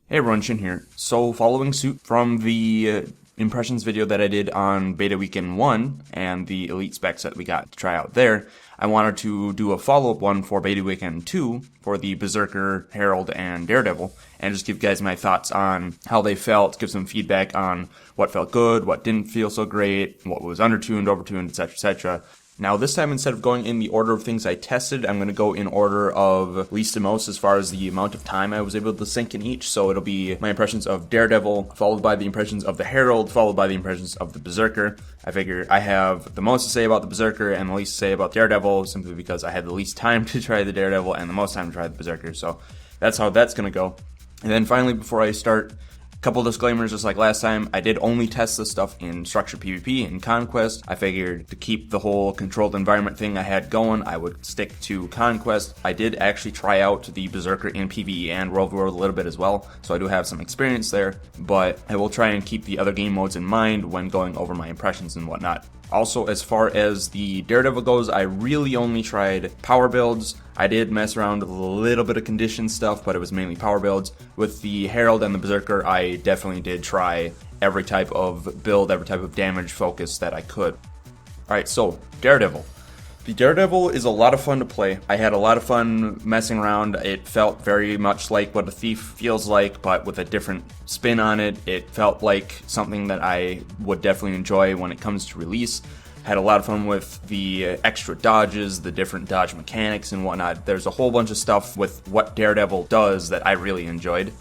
Hey everyone, Shin here. So following suit from the impressions video that I did on Beta Weekend 1 and the Elite specs that we got to try out there, I wanted to do a follow-up one for Beta Weekend 2 for the Berserker, Herald, and Daredevil, and just give you guys my thoughts on how they felt, give some feedback on what felt good, what didn't feel so great, what was undertuned, overtuned, etc., etc. Now this time, instead of going in the order of things I tested, I'm going to go in order of least to most as far as the amount of time I was able to sink in each. So it'll be my impressions of Daredevil, followed by the impressions of the Herald, followed by the impressions of the Berserker. I figure I have the most to say about the Berserker and the least to say about Daredevil, simply because I had the least time to try the Daredevil and the most time to try the Berserker. So that's how that's going to go. And then finally, before I start, couple disclaimers, just like last time, I did only test this stuff in structured PvP and Conquest. I figured to keep the whole controlled environment thing I had going, I would stick to Conquest. I did actually try out the Berserker in PvE and World War a little bit as well, so I do have some experience there, but I will try and keep the other game modes in mind when going over my impressions and whatnot. Also, as far as the Daredevil goes, I really only tried power builds. I did mess around with a little bit of condition stuff, but it was mainly power builds. With the Herald and the Berserker, I definitely did try every type of build, every type of damage focus that I could. Alright, so Daredevil. The Daredevil is a lot of fun to play. I had a lot of fun messing around. It felt very much like what a thief feels like, but with a different spin on it. It felt like something that I would definitely enjoy when it comes to release. Had a lot of fun with the extra dodges, the different dodge mechanics and whatnot. There's a whole bunch of stuff with what Daredevil does that I really enjoyed.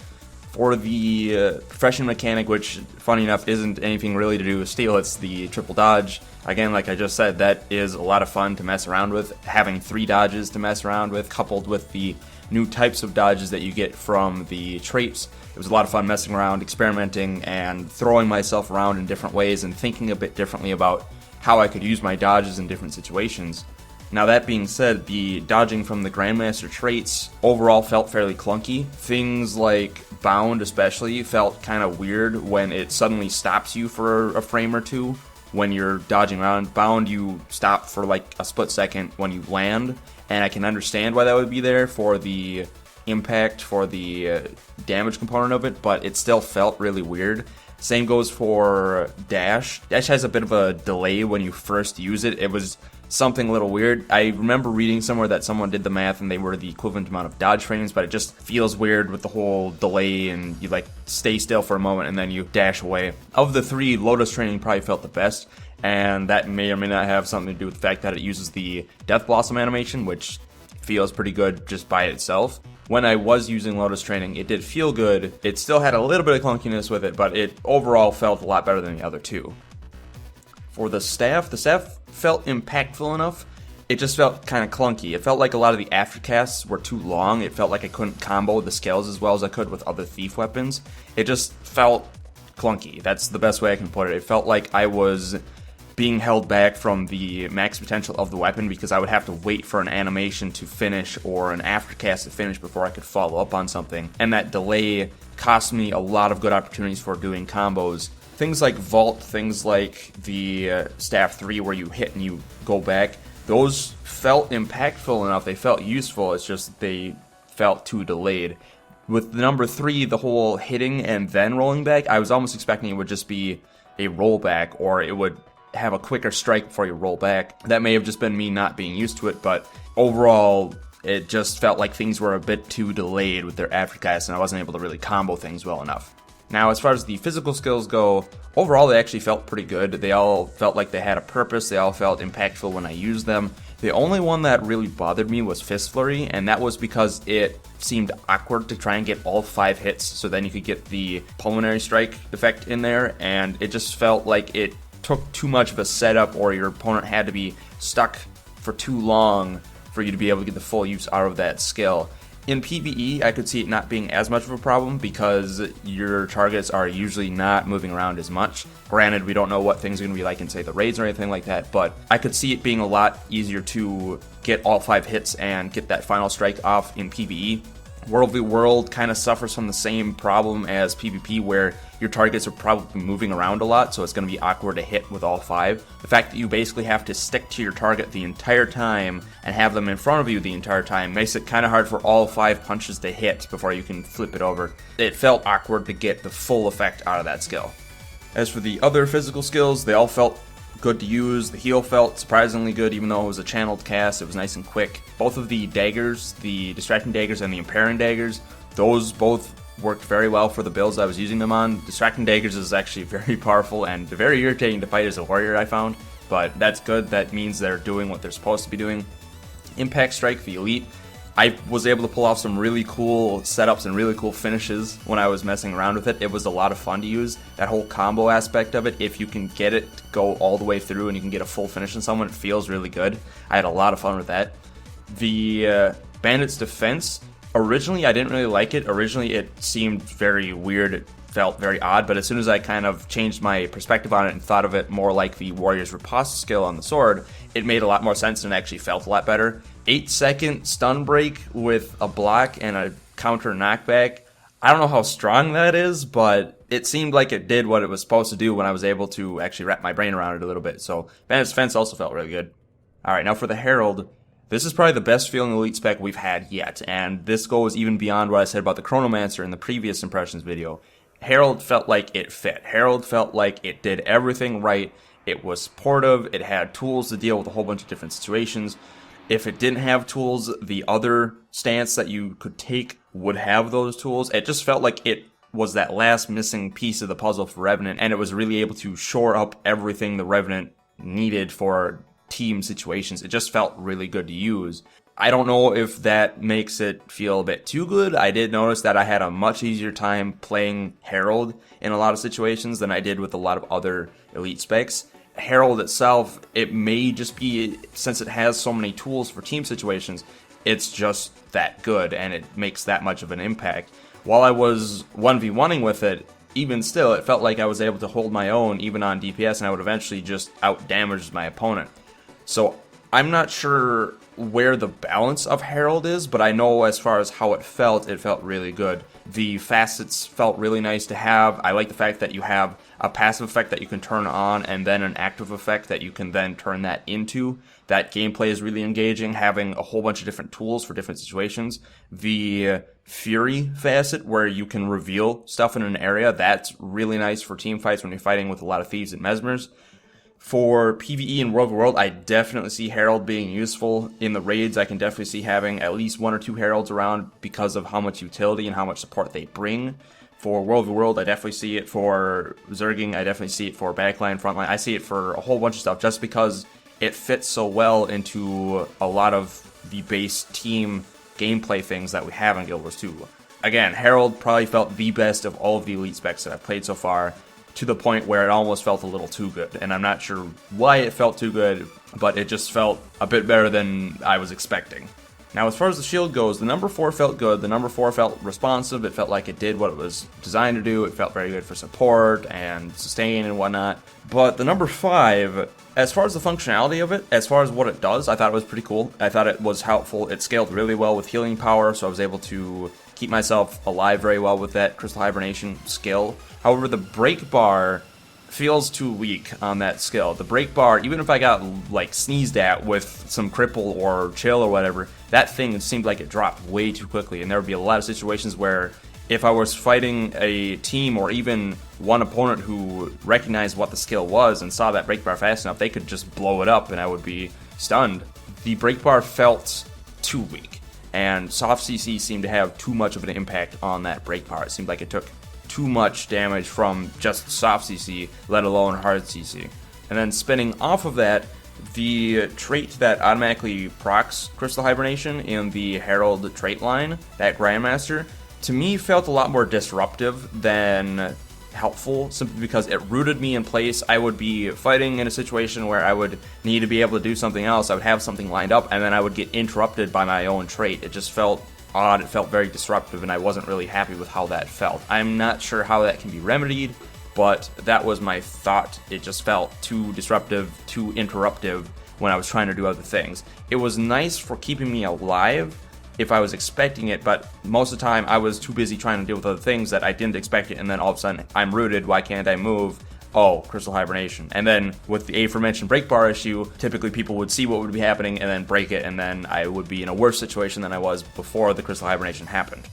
For the profession mechanic, which funny enough isn't anything really to do with steel, it's the triple dodge. Again, like I just said, that is a lot of fun to mess around with. Having 3 dodges to mess around with, coupled with the new types of dodges that you get from the traits. It was a lot of fun messing around, experimenting, and throwing myself around in different ways and thinking a bit differently about how I could use my dodges in different situations. Now that being said, the dodging from the Grandmaster traits overall felt fairly clunky. Things like Bound especially felt kind of weird when it suddenly stops you for a frame or two. When you're dodging around, Bound, you stop for like a split second when you land, and I can understand why that would be there for the impact, for the damage component of it, but it still felt really weird. Same goes for Dash. Dash has a bit of a delay when you first use it. It was something a little weird. I remember reading somewhere that someone did the math and they were the equivalent amount of dodge frames, but it just feels weird with the whole delay and you like stay still for a moment and then you dash away. Of the 3, Lotus Training probably felt the best, and that may or may not have something to do with the fact that it uses the Death Blossom animation, which feels pretty good just by itself. When I was using Lotus Training, it did feel good. It still had a little bit of clunkiness with it, but it overall felt a lot better than the other 2. For the staff felt impactful enough. It just felt kind of clunky. It felt like a lot of the aftercasts were too long. It felt like I couldn't combo the scales as well as I could with other thief weapons. It just felt clunky. That's the best way I can put it. It felt like I was being held back from the max potential of the weapon because I would have to wait for an animation to finish or an aftercast to finish before I could follow up on something. And that delay cost me a lot of good opportunities for doing combos. Things like Vault, things like the Staff 3 where you hit and you go back, those felt impactful enough, they felt useful, it's just they felt too delayed. With the number 3, the whole hitting and then rolling back, I was almost expecting it would just be a rollback, or it would have a quicker strike before you roll back. That may have just been me not being used to it, but overall, it just felt like things were a bit too delayed with their aftercast, and I wasn't able to really combo things well enough. Now, as far as the physical skills go, overall they actually felt pretty good. They all felt like they had a purpose, they all felt impactful when I used them. The only one that really bothered me was Fist Flurry, and that was because it seemed awkward to try and get all 5 hits, so then you could get the pulmonary strike effect in there, and it just felt like it took too much of a setup, or your opponent had to be stuck for too long for you to be able to get the full use out of that skill. In PvE, I could see it not being as much of a problem because your targets are usually not moving around as much. Granted, we don't know what things are going to be like in, say, the raids or anything like that, but I could see it being a lot easier to get all 5 hits and get that final strike off in PvE. World v World kind of suffers from the same problem as PvP, where your targets are probably moving around a lot, so it's going to be awkward to hit with all 5. The fact that you basically have to stick to your target the entire time and have them in front of you the entire time makes it kind of hard for all 5 punches to hit before you can flip it over. It felt awkward to get the full effect out of that skill. As for the other physical skills, they all felt good to use. The heal felt surprisingly good, even though it was a channeled cast. It was nice and quick. Both of the daggers, the distracting daggers and the impairing daggers, those both worked very well for the builds I was using them on. Distracting daggers is actually very powerful and very irritating to fight as a warrior, I found, but that's good. That means they're doing what they're supposed to be doing. Impact Strike, the elite, I was able to pull off some really cool setups and really cool finishes when I was messing around with it. It was a lot of fun to use. That whole combo aspect of it, if you can get it to go all the way through and you can get a full finish on someone, it feels really good. I had a lot of fun with that. The Bandit's Defense, originally I didn't really like it. Originally it seemed very weird. It felt very odd, but as soon as I kind of changed my perspective on it and thought of it more like the Warrior's Riposte skill on the sword, it made a lot more sense and actually felt a lot better. 8-second stun break with a block and a counter knockback. I don't know how strong that is, but it seemed like it did what it was supposed to do when I was able to actually wrap my brain around it a little bit. So Bandit's Defense also felt really good. Alright, now for the Herald. This is probably the best feeling elite spec we've had yet, and this goes even beyond what I said about the Chronomancer in the previous impressions video. Herald felt like it fit. Herald felt like it did everything right. It was supportive. It had tools to deal with a whole bunch of different situations. If it didn't have tools, the other stance that you could take would have those tools. It just felt like it was that last missing piece of the puzzle for Revenant, and it was really able to shore up everything the Revenant needed for team situations. It just felt really good to use. I don't know if that makes it feel a bit too good. I did notice that I had a much easier time playing Herald in a lot of situations than I did with a lot of other elite specs. Herald itself, it may just be, since it has so many tools for team situations, it's just that good and it makes that much of an impact. While I was 1v1ing with it, even still, it felt like I was able to hold my own even on DPS, and I would eventually just out-damage my opponent. So I'm not sure where the balance of Herald is, but I know as far as how it felt really good. The facets felt really nice to have. I like the fact that you have a passive effect that you can turn on and then an active effect that you can then turn that into. That gameplay is really engaging, having a whole bunch of different tools for different situations. The Fury facet, where you can reveal stuff in an area, that's really nice for team fights when you're fighting with a lot of thieves and mesmers. For PvE and World of World, I definitely see Herald being useful. In the raids, I can definitely see having at least 1 or 2 Heralds around because of how much utility and how much support they bring. For World of World, I definitely see it for Zerging, I definitely see it for backline, frontline. I see it for a whole bunch of stuff just because it fits so well into a lot of the base team gameplay things that we have in Guild Wars 2. Again, Herald probably felt the best of all of the elite specs that I've played so far, to the point where it almost felt a little too good. And I'm not sure why it felt too good, but it just felt a bit better than I was expecting. Now, as far as the shield goes, the number 4 felt good. The number 4 felt responsive. It felt like it did what it was designed to do. It felt very good for support and sustain and whatnot. But the number 5, as far as the functionality of it, as far as what it does, I thought it was pretty cool. I thought it was helpful. It scaled really well with healing power, so I was able to keep myself alive very well with that Crystal Hibernation skill. However, the break bar feels too weak on that skill. The break bar, even if I got like sneezed at with some cripple or chill or whatever, that thing seemed like it dropped way too quickly, and there would be a lot of situations where if I was fighting a team or even one opponent who recognized what the skill was and saw that break bar fast enough, they could just blow it up and I would be stunned. The break bar felt too weak, and soft CC seemed to have too much of an impact on that break bar. It seemed like it took too much damage from just soft CC, let alone hard CC. And then spinning off of that, the trait that automatically procs Crystal Hibernation in the Herald trait line, that Grandmaster, to me felt a lot more disruptive than helpful, simply because it rooted me in place. I would be fighting in a situation where I would need to be able to do something else. I would have something lined up, and then I would get interrupted by my own trait. It just felt odd. It felt very disruptive, and I wasn't really happy with how that felt. I'm not sure how that can be remedied, but that was my thought. It just felt too disruptive, too interruptive when I was trying to do other things. It was nice for keeping me alive, if I was expecting it, but most of the time I was too busy trying to deal with other things that I didn't expect it, and then all of a sudden, I'm rooted, why can't I move? Oh, Crystal Hibernation. And then with the aforementioned break bar issue, typically people would see what would be happening and then break it, and then I would be in a worse situation than I was before the Crystal Hibernation happened.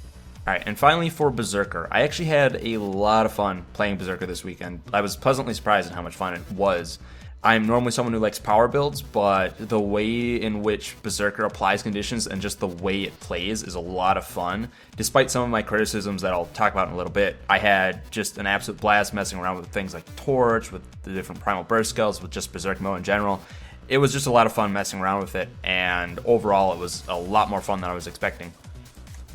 Alright, and finally for Berserker. I actually had a lot of fun playing Berserker this weekend. I was pleasantly surprised at how much fun it was. I'm normally someone who likes power builds, but the way in which Berserker applies conditions and just the way it plays is a lot of fun. Despite some of my criticisms that I'll talk about in a little bit, I had just an absolute blast messing around with things like Torch, with the different Primal Burst skills, with just Berserk mode in general. It was just a lot of fun messing around with it, and overall it was a lot more fun than I was expecting.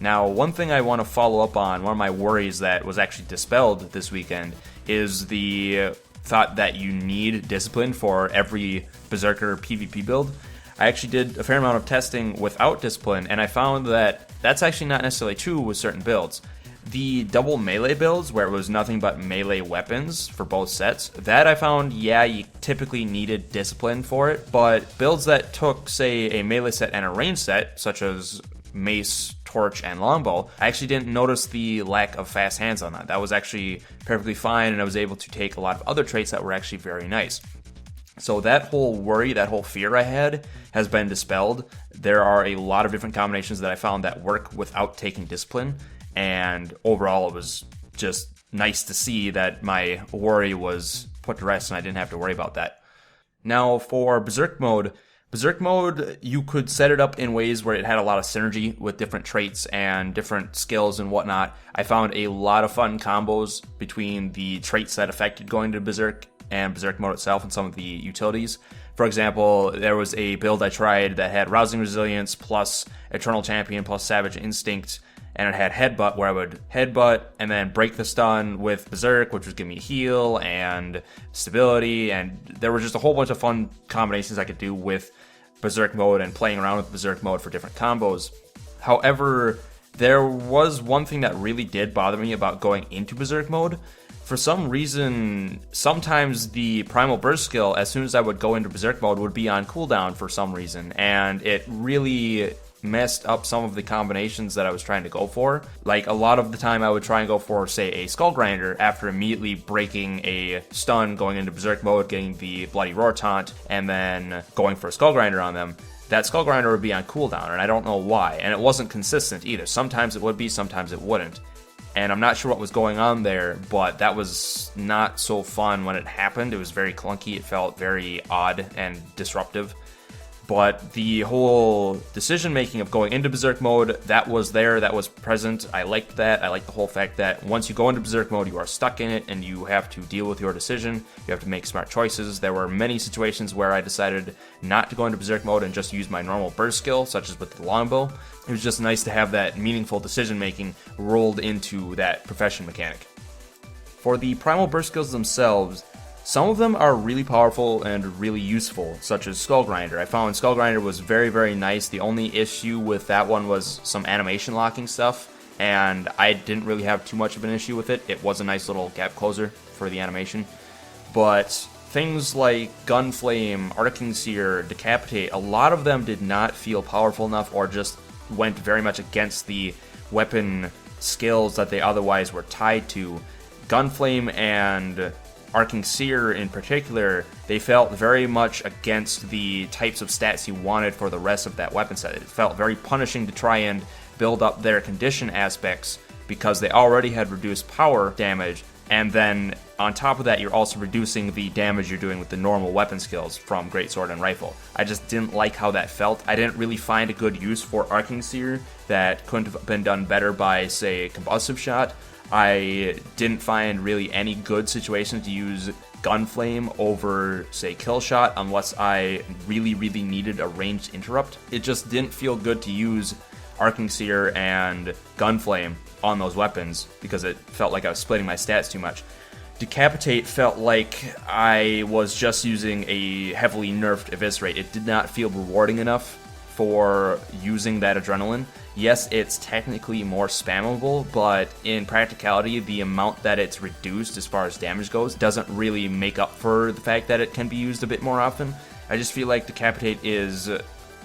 Now, one thing I want to follow up on, one of my worries that was actually dispelled this weekend, is the thought that you need discipline for every Berserker PvP build. I actually did a fair amount of testing without discipline, and I found that that's actually not necessarily true with certain builds. The double melee builds, where it was nothing but melee weapons for both sets, that I found, yeah, you typically needed discipline for it, but builds that took, say, a melee set and a range set, such as Mace, Torch, and Longbow, I actually didn't notice the lack of fast hands on that. That was actually perfectly fine, and I was able to take a lot of other traits that were actually very nice. So that whole worry, that whole fear I had has been dispelled. There are a lot of different combinations that I found that work without taking discipline, and overall it was just nice to see that my worry was put to rest and I didn't have to worry about that. Now for Berserk mode, you could set it up in ways where it had a lot of synergy with different traits and different skills and whatnot. I found a lot of fun combos between the traits that affected going to Berserk and Berserk mode itself and some of the utilities. For example, there was a build I tried that had Rousing Resilience plus Eternal Champion plus Savage Instinct, and it had Headbutt, where I would headbutt and then break the stun with Berserk, which would give me heal and stability, and there were just a whole bunch of fun combinations I could do with Berserk mode and playing around with Berserk mode for different combos. However, there was one thing that really did bother me about going into Berserk mode. For some reason, sometimes the Primal Burst skill, as soon as I would go into Berserk mode, would be on cooldown for some reason, and it really messed up some of the combinations that I was trying to go for. Like, a lot of the time I would try and go for, say, a Skull Grinder after immediately breaking a stun, going into Berserk mode, getting the Bloody Roar taunt, and then going for a Skull Grinder on them. That Skull Grinder would be on cooldown, and I don't know why. And it wasn't consistent either. Sometimes it would be, sometimes it wouldn't. And I'm not sure what was going on there, but that was not so fun when it happened. It was very clunky, it felt very odd and disruptive. But the whole decision-making of going into Berserk mode, that was there, that was present. I liked that. I liked the whole fact that once you go into Berserk mode, you are stuck in it, and you have to deal with your decision. You have to make smart choices. There were many situations where I decided not to go into Berserk mode and just use my normal burst skill, such as with the longbow. It was just nice to have that meaningful decision-making rolled into that profession mechanic. For the Primal Burst skills themselves, some of them are really powerful and really useful, such as Skull Grinder. I found Skull Grinder was very, very nice. The only issue with that one was some animation locking stuff, and I didn't really have too much of an issue with it. It was a nice little gap closer for the animation. But things like Gunflame, Arcing Seer, Decapitate, a lot of them did not feel powerful enough or just went very much against the weapon skills that they otherwise were tied to. Gunflame and Arcing Seer in particular, they felt very much against the types of stats you wanted for the rest of that weapon set. It felt very punishing to try and build up their condition aspects because they already had reduced power damage, and then on top of that you're also reducing the damage you're doing with the normal weapon skills from Greatsword and Rifle. I just didn't like how that felt. I didn't really find a good use for Arcing Seer that couldn't have been done better by, say, Concussive Shot. I didn't find really any good situation to use Gunflame over, say, Kill Shot unless I really, really needed a ranged interrupt. It just didn't feel good to use Arcing Seer and Gunflame on those weapons because it felt like I was splitting my stats too much. Decapitate felt like I was just using a heavily nerfed Eviscerate. It did not feel rewarding enough for using that adrenaline. Yes, it's technically more spammable, but in practicality, the amount that it's reduced as far as damage goes doesn't really make up for the fact that it can be used a bit more often. I just feel like Decapitate is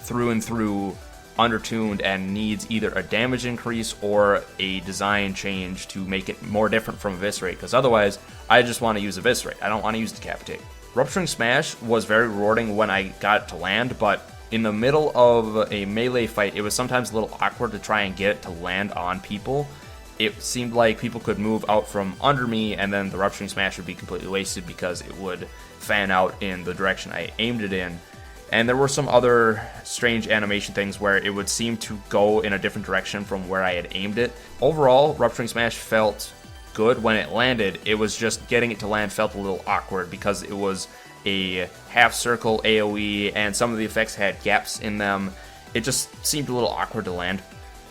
through and through undertuned and needs either a damage increase or a design change to make it more different from Eviscerate, because otherwise I just want to use Eviscerate. I don't want to use Decapitate. Rupturing Smash was very rewarding when I got it to land, but in the middle of a melee fight, it was sometimes a little awkward to try and get it to land on people. It seemed like people could move out from under me, and then the Rupturing Smash would be completely wasted because it would fan out in the direction I aimed it in. And there were some other strange animation things where it would seem to go in a different direction from where I had aimed it. Overall, Rupturing Smash felt good when it landed. It was just getting it to land felt a little awkward because it was a half circle AoE and some of the effects had gaps in them. It just seemed a little awkward to land.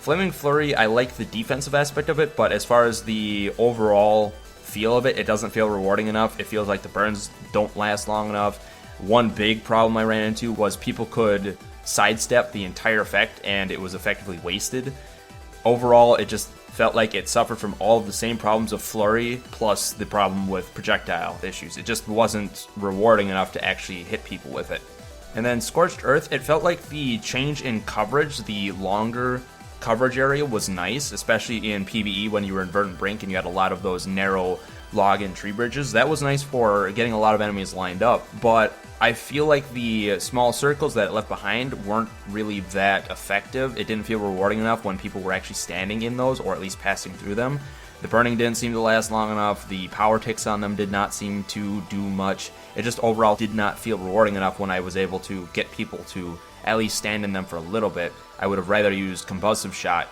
Flaming Flurry, I like the defensive aspect of it, but as far as the overall feel of it, it doesn't feel rewarding enough. It feels like the burns don't last long enough. One big problem I ran into was people could sidestep the entire effect and it was effectively wasted. Overall, it just felt like it suffered from all of the same problems of Flurry plus the problem with projectile issues. It just wasn't rewarding enough to actually hit people with it. And then Scorched Earth, it felt like the change in coverage, the longer coverage area was nice, especially in PvE when you were in Verdant Brink and you had a lot of those narrow log and tree bridges. That was nice for getting a lot of enemies lined up, but I feel like the small circles that it left behind weren't really that effective. It didn't feel rewarding enough when people were actually standing in those, or at least passing through them. The burning didn't seem to last long enough. The power ticks on them did not seem to do much. It just overall did not feel rewarding enough when I was able to get people to at least stand in them for a little bit. I would have rather used Convulsive Shot.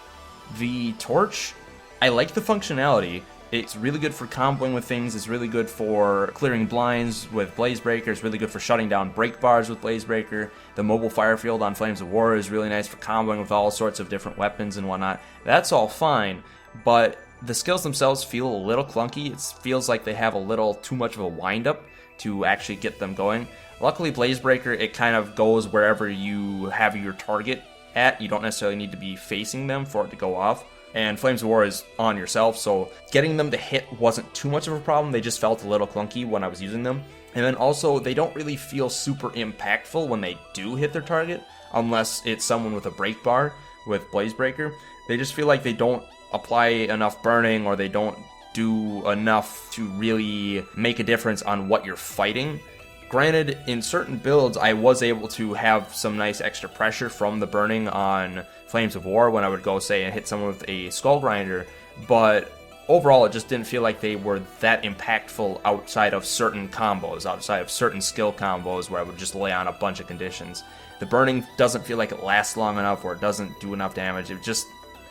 The Torch, I like the functionality. It's really good for comboing with things, it's really good for clearing blinds with Blaze Breaker, it's really good for shutting down break bars with Blaze Breaker. The mobile fire field on Flames of War is really nice for comboing with all sorts of different weapons and whatnot. That's all fine, but the skills themselves feel a little clunky. It feels like they have a little too much of a wind-up to actually get them going. Luckily, Blaze Breaker, it kind of goes wherever you have your target at. You don't necessarily need to be facing them for it to go off. And Flames of War is on yourself, so getting them to hit wasn't too much of a problem. They just felt a little clunky when I was using them. And then also, they don't really feel super impactful when they do hit their target, unless it's someone with a break bar with Blaze Breaker. They just feel like they don't apply enough burning, or they don't do enough to really make a difference on what you're fighting. Granted, in certain builds, I was able to have some nice extra pressure from the burning on Flames of War when I would go, say, and hit someone with a Skull Grinder, but overall it just didn't feel like they were that impactful outside of certain combos, outside of certain skill combos where I would just lay on a bunch of conditions. The burning doesn't feel like it lasts long enough, or it doesn't do enough damage.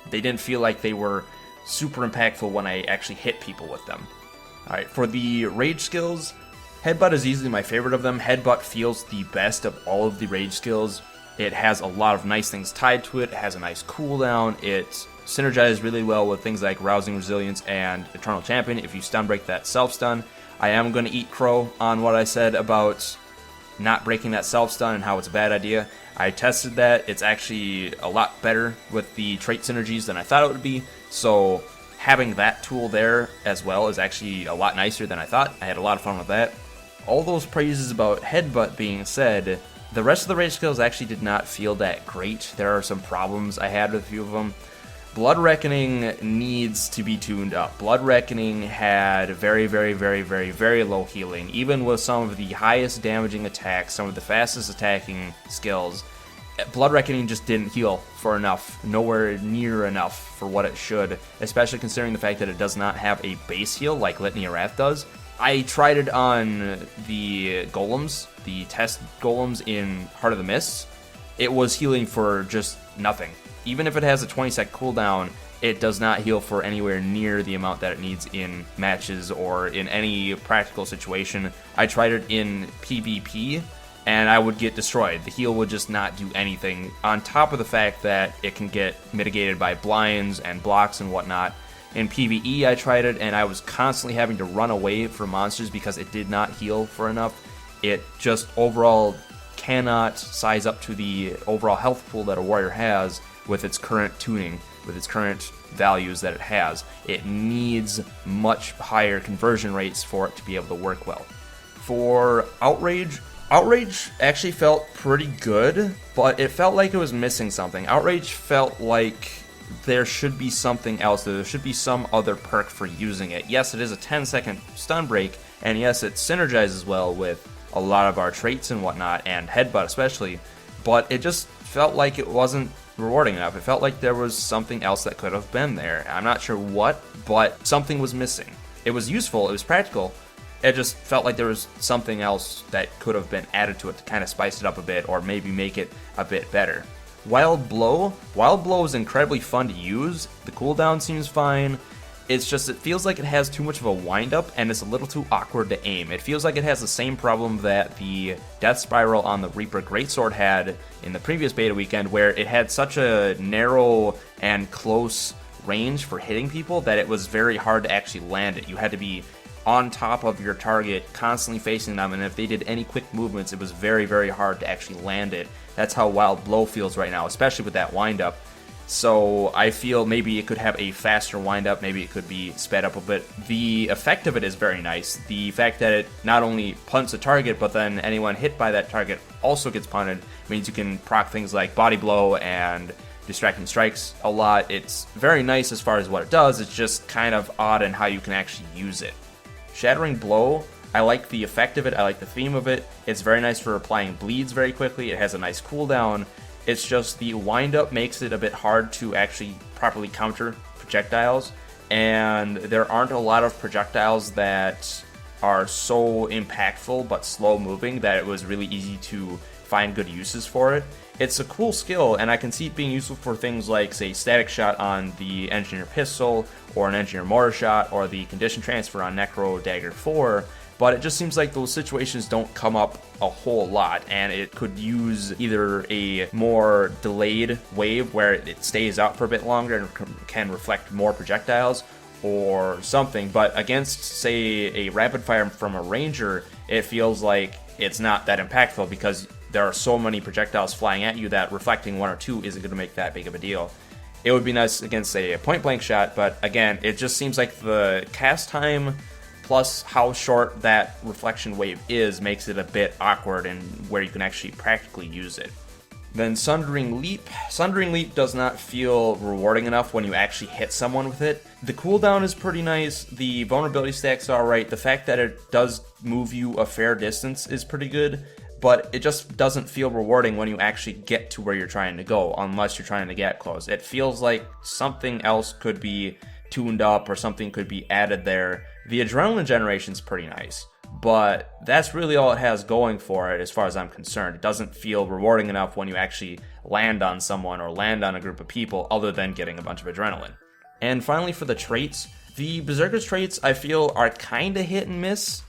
They didn't feel like they were super impactful when I actually hit people with them. Alright, for the rage skills, Headbutt is easily my favorite of them. Headbutt feels the best of all of the rage skills. It has a lot of nice things tied to it. It has a nice cooldown. It synergizes really well with things like Rousing Resilience and Eternal Champion if you stun break that self-stun. I am going to eat crow on what I said about not breaking that self-stun and how it's a bad idea. I tested that. It's actually a lot better with the trait synergies than I thought it would be. So having that tool there as well is actually a lot nicer than I thought. I had a lot of fun with that. All those praises about Headbutt being said, the rest of the rage skills actually did not feel that great. There are some problems I had with a few of them. Blood Reckoning needs to be tuned up. Blood Reckoning had very, very, very, very, very low healing. Even with some of the highest damaging attacks, some of the fastest attacking skills, Blood Reckoning just didn't heal for enough, nowhere near enough for what it should, especially considering the fact that it does not have a base heal like Litany of Wrath does. I tried it on the golems, the test golems in Heart of the Mists. It was healing for just nothing. Even if it has a 20-sec cooldown, it does not heal for anywhere near the amount that it needs in matches or in any practical situation. I tried it in PvP, and I would get destroyed. The heal would just not do anything, on top of the fact that it can get mitigated by blinds and blocks and whatnot. In PvE, I tried it, and I was constantly having to run away from monsters because it did not heal for enough. It just overall cannot size up to the overall health pool that a warrior has with its current tuning, with its current values that it has. It needs much higher conversion rates for it to be able to work well. For Outrage, Outrage actually felt pretty good, but it felt like it was missing something. Outrage felt like there should be something else. There should be some other perk for using it. Yes, it is a 10-second stun break, and yes, it synergizes well with a lot of our traits and whatnot, and headbutt especially, but it just felt like it wasn't rewarding enough. It felt like there was something else that could have been there. I'm not sure what, but something was missing. It was useful, it was practical. It just felt like there was something else that could have been added to it to kind of spice it up a bit, or maybe make it a bit better. Wild Blow is incredibly fun to use. The cooldown seems fine. It's just, it feels like it has too much of a wind-up, and it's a little too awkward to aim. It feels like it has the same problem that the Death Spiral on the Reaper Greatsword had in the previous beta weekend, where it had such a narrow and close range for hitting people that it was very hard to actually land it. You had to be on top of your target, constantly facing them, and if they did any quick movements, it was very, very hard to actually land it. That's how Wild Blow feels right now, especially with that wind-up. So I feel maybe it could have a faster wind-up, maybe it could be sped up a bit. The effect of it is very nice. The fact that it not only punts a target, but then anyone hit by that target also gets punted, means you can proc things like Body Blow and Distracting Strikes a lot. It's very nice as far as what it does, it's just kind of odd in how you can actually use it. Shattering Blow, I like the effect of it, I like the theme of it. It's very nice for applying bleeds very quickly, it has a nice cooldown. It's just the wind-up makes it a bit hard to actually properly counter projectiles, and there aren't a lot of projectiles that are so impactful but slow-moving that it was really easy to find good uses for it. It's a cool skill, and I can see it being useful for things like, say, Static Shot on the Engineer Pistol, or an Engineer Mortar Shot, or the Condition Transfer on Necro Dagger 4, but it just seems like those situations don't come up a whole lot, and it could use either a more delayed wave where it stays out for a bit longer and can reflect more projectiles, or something, but against, say, a rapid fire from a ranger, it feels like it's not that impactful because there are so many projectiles flying at you that reflecting one or two isn't going to make that big of a deal. It would be nice against, say, a point-blank shot, but again, it just seems like the cast time plus how short that reflection wave is makes it a bit awkward and where you can actually practically use it. Then Sundering Leap. Sundering Leap does not feel rewarding enough when you actually hit someone with it. The cooldown is pretty nice, the vulnerability stacks are alright, the fact that it does move you a fair distance is pretty good, but it just doesn't feel rewarding when you actually get to where you're trying to go, unless you're trying to get close. It feels like something else could be tuned up or something could be added there. The adrenaline generation's pretty nice, but that's really all it has going for it as far as I'm concerned. It doesn't feel rewarding enough when you actually land on someone or land on a group of people other than getting a bunch of adrenaline. And finally for the traits, the Berserker's traits I feel are kinda hit and miss.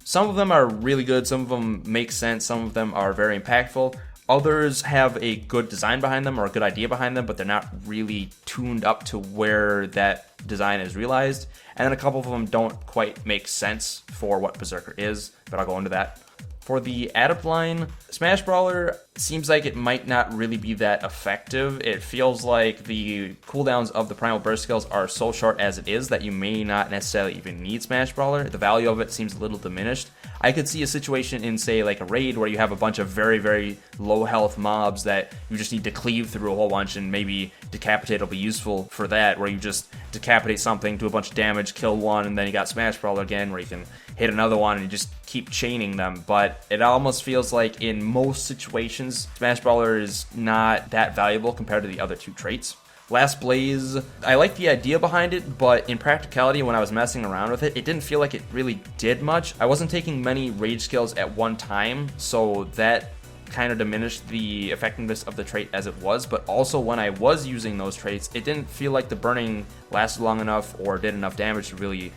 Some of them are really good, some of them make sense, some of them are very impactful. Others have a good design behind them or a good idea behind them, but they're not really tuned up to where that design is realized. And then a couple of them don't quite make sense for what Berserker is, but I'll go into that. For the Adept line, Smash Brawler seems like it might not really be that effective. It feels like the cooldowns of the Primal Burst skills are so short as it is that you may not necessarily even need Smash Brawler. The value of it seems a little diminished. I could see a situation in, say, like a raid where you have a bunch of very, very low health mobs that you just need to cleave through a whole bunch, and maybe Decapitate will be useful for that, where you just decapitate something, do a bunch of damage, kill one, and then you got Smash Brawler again, where you can hit another one and you just keep chaining them. But it almost feels like in most situations, Smash Brawler is not that valuable compared to the other two traits. Last Blaze, I like the idea behind it, but in practicality, when I was messing around with it, it didn't feel like it really did much. I wasn't taking many rage skills at one time, so that kind of diminished the effectiveness of the trait as it was, but also when I was using those traits, it didn't feel like the burning lasted long enough or did enough damage to really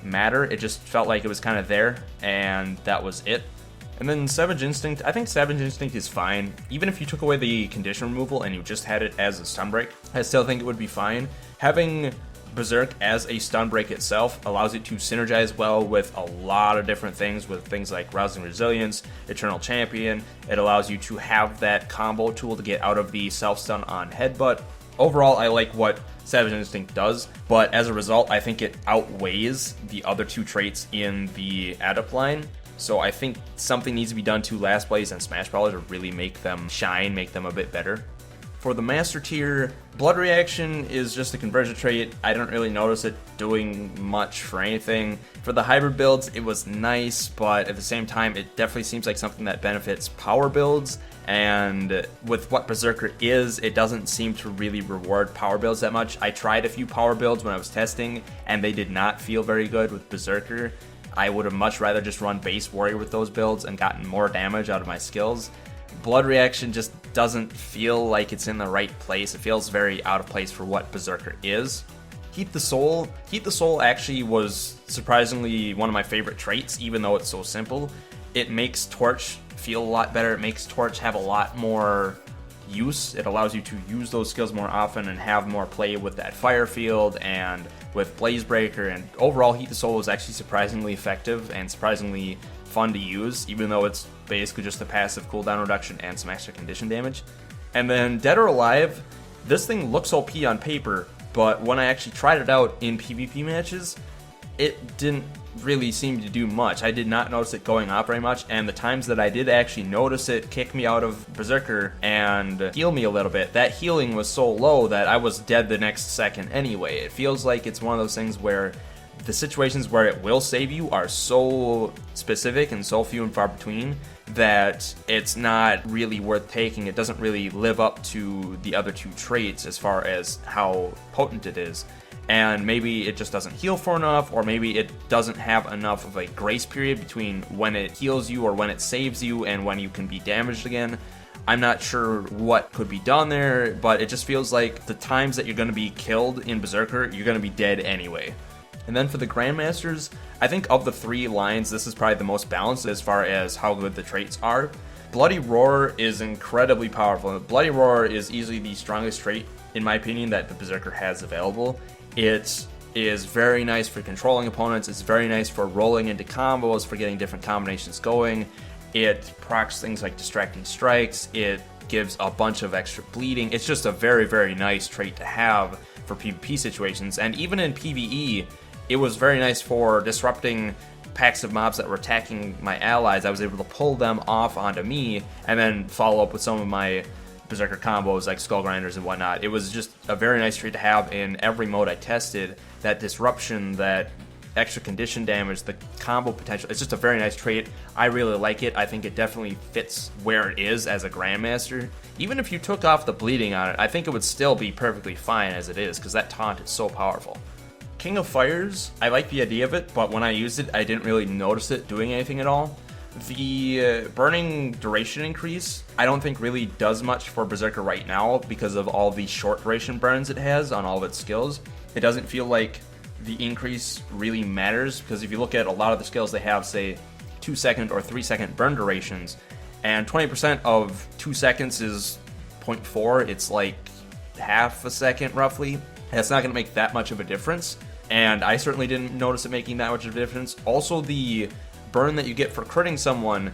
matter. It just felt like it was kind of there, and that was it. And then Savage Instinct, I think Savage Instinct is fine. Even if you took away the condition removal and you just had it as a stun break, I still think it would be fine. Having Berserk as a stun break itself allows it to synergize well with a lot of different things, with things like Rousing Resilience, Eternal Champion. It allows you to have that combo tool to get out of the self-stun on Headbutt. Overall, I like what Savage Instinct does, but as a result, I think it outweighs the other two traits in the Adept line. So I think something needs to be done to Last Blaze and Smash Brawler to really make them shine, make them a bit better. For the Master Tier, Blood Reaction is just a conversion trait. I don't really notice it doing much for anything. For the hybrid builds, it was nice, but at the same time, it definitely seems like something that benefits power builds. And with what Berserker is, it doesn't seem to really reward power builds that much. I tried a few power builds when I was testing, and they did not feel very good with Berserker. I would have much rather just run base warrior with those builds and gotten more damage out of my skills. Blood Reaction just doesn't feel like it's in the right place. It feels very out of place for what Berserker is. Heat the Soul. Heat the Soul actually was surprisingly one of my favorite traits, even though it's so simple. It makes Torch feel a lot better. It makes Torch have a lot more use. It allows you to use those skills more often and have more play with that fire field and with Blaze Breaker. And overall, Heat the Soul is actually surprisingly effective and surprisingly fun to use, even though it's basically just a passive cooldown reduction and some extra condition damage. And then Dead or Alive, this thing looks OP on paper, but when I actually tried it out in PvP matches, it didn't really seem to do much. I did not notice it going off very much, and the times that I did actually notice it kick me out of Berserker and heal me a little bit, that healing was so low that I was dead the next second anyway. It feels like it's one of those things where the situations where it will save you are so specific and so few and far between that it's not really worth taking. It doesn't really live up to the other two traits as far as how potent it is. And maybe it just doesn't heal for enough, or maybe it doesn't have enough of a grace period between when it heals you or when it saves you and when you can be damaged again. I'm not sure what could be done there, but it just feels like the times that you're going to be killed in Berserker, you're going to be dead anyway. And then for the Grandmasters, I think of the three lines, this is probably the most balanced as far as how good the traits are. Bloody Roar is incredibly powerful. Bloody Roar is easily the strongest trait, in my opinion, that the Berserker has available. It is very nice for controlling opponents. It's very nice for rolling into combos, for getting different combinations going. It procs things like Distracting Strikes. It gives a bunch of extra bleeding. It's just a very, very nice trait to have for PvP situations. And even in PvE, it was very nice for disrupting packs of mobs that were attacking my allies. I was able to pull them off onto me and then follow up with some of my Berserker combos like Skull Grinders and whatnot. It was just a very nice trait to have in every mode I tested. That disruption, that extra condition damage, the combo potential, it's just a very nice trait. I really like it. I think it definitely fits where it is as a Grandmaster. Even if you took off the bleeding on it, I think it would still be perfectly fine as it is, because that taunt is so powerful. King of Fires, I like the idea of it, but when I used it, I didn't really notice it doing anything at all. The burning duration increase, I don't think really does much for Berserker right now because of all the short duration burns it has on all of its skills. It doesn't feel like the increase really matters, because if you look at a lot of the skills, they have, say, 2-second or 3-second burn durations, and 20% of 2 seconds is 0.4. It's like half a second roughly. That's not going to make that much of a difference, and I certainly didn't notice it making that much of a difference. Also, the burn that you get for critting someone,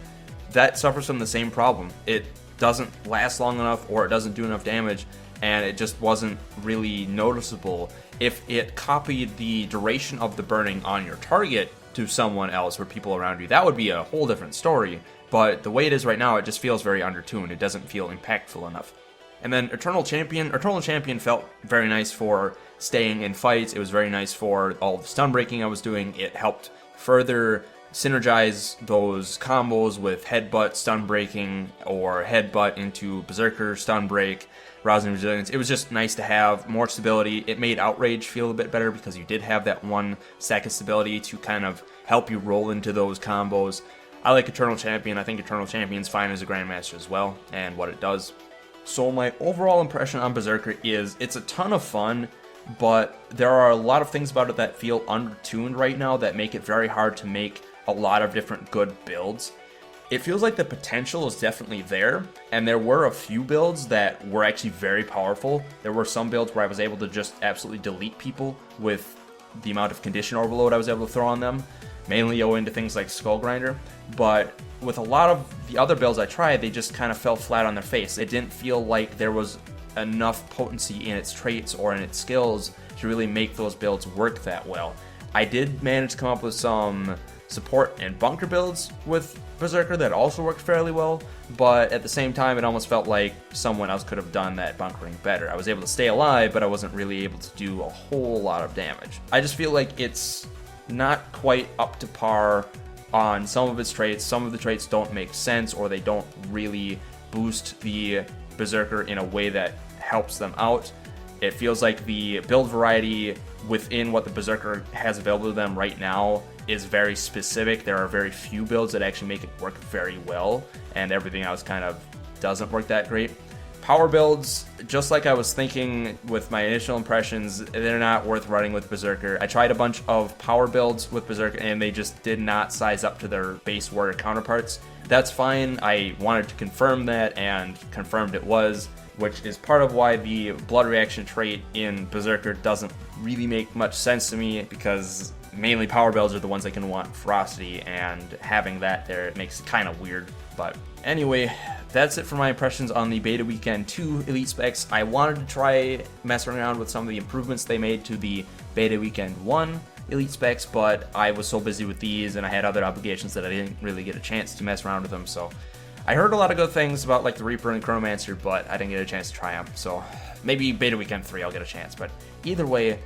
that suffers from the same problem. It doesn't last long enough, or it doesn't do enough damage, and it just wasn't really noticeable. If it copied the duration of the burning on your target to someone else or people around you, that would be a whole different story. But the way it is right now, it just feels very undertuned. It doesn't feel impactful enough. And then Eternal Champion felt very nice for staying in fights. It was very nice for all the stun breaking I was doing. It helped further synergize those combos with headbutt stun breaking or headbutt into Berserker stun break, rousing resilience. It was just nice to have more stability. It made Outrage feel a bit better because you did have that one stack of stability to kind of help you roll into those combos. I like Eternal Champion. I think Eternal Champion's fine as a Grandmaster as well, and what it does. So my overall impression on Berserker is it's a ton of fun, but there are a lot of things about it that feel undertuned right now that make it very hard to make a lot of different good builds. It feels like the potential is definitely there, and there were a few builds that were actually very powerful. There were some builds where I was able to just absolutely delete people with the amount of condition overload I was able to throw on them, mainly owing to things like Skull Grinder. But with a lot of the other builds I tried, they just kind of fell flat on their face. It didn't feel like there was enough potency in its traits or in its skills to really make those builds work that well. I did manage to come up with some support and bunker builds with Berserker that also worked fairly well, but at the same time it almost felt like someone else could have done that bunkering better. I was able to stay alive, but I wasn't really able to do a whole lot of damage. I just feel like it's not quite up to par on some of its traits. Some of the traits don't make sense, or they don't really boost the Berserker in a way that helps them out. It feels like the build variety within what the Berserker has available to them right now is very specific. There are very few builds that actually make it work very well, and everything else kind of doesn't work that great. Power builds, just like I was thinking with my initial impressions, they're not worth running with Berserker. I tried a bunch of power builds with Berserker and they just did not size up to their base warrior counterparts. That's fine. I wanted to confirm that and confirmed it was, which is part of why the blood reaction trait in Berserker doesn't really make much sense to me, because mainly power builds are the ones that can want ferocity, and having that there, it makes it kind of weird. But anyway, that's it for my impressions on the Beta Weekend 2 Elite Specs. I wanted to try messing around with some of the improvements they made to the Beta Weekend 1 Elite Specs, but I was so busy with these and I had other obligations that I didn't really get a chance to mess around with them. So I heard a lot of good things about like the Reaper and Chronomancer, but I didn't get a chance to try them. So maybe Beta Weekend 3 I'll get a chance. But either way,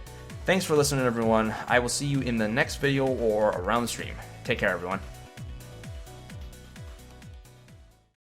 thanks for listening, everyone. I will see you in the next video or around the stream. Take care, everyone.